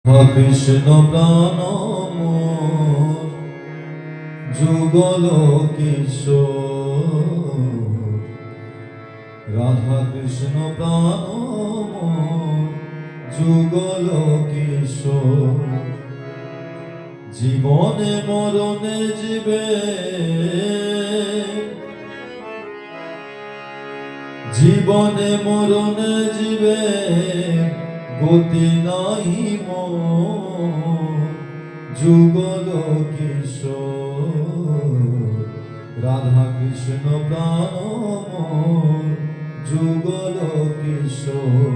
কৃষ্ণ প্রাণ মোর যুগল কিশোর, রাধা কৃষ্ণ প্রাণ মোর যুগল কিশোর। জীবনে মরণে জীবে, জীবনে মরণে জীবে গতি নাই মোর যুগল কিশোর, রাধা কৃষ্ণ প্রাণ মোর যুগল কিশোর।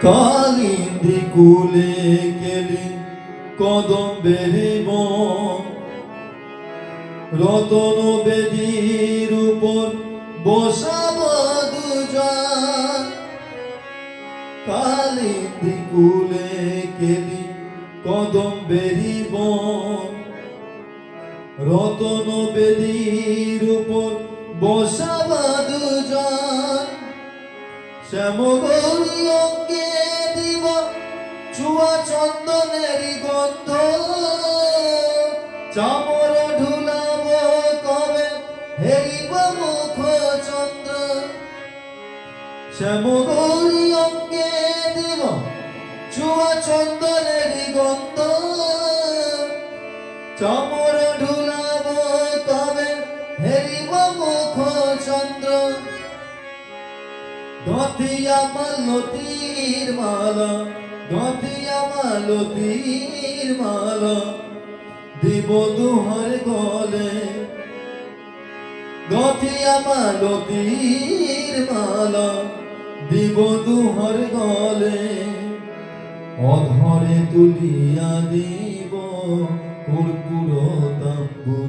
কালিন্দী কুলে কেলি কদম্বের বন, রতন বেদীর উপর বসাব দুজন। কালিন্দী কুলে কেলি কদম্বের বন, রতন বেদীর উপর বসাব দুজন। শ্যামগৌরী অঙ্গে দিব চুয়া চন্দনের গন্ধ, চামর ঢুলাব কবে হেরিব মুখ চন্দ্র। শ্যামগৌরী অঙ্গে দিব চুয়া চন্দনের গন্ধ, চামর ঢুলাব কবে হেরিব মুখ চন্দ্র। গাঁথিয়া মালতীর মালা, গাঁথিয়া মালতীর মালা দিব দুহার গলে। গাঁথিয়া মালতীর মালা দিব দুহার গলে, অধরে তুলিয়া দিব কর্পূর তাম্বুল।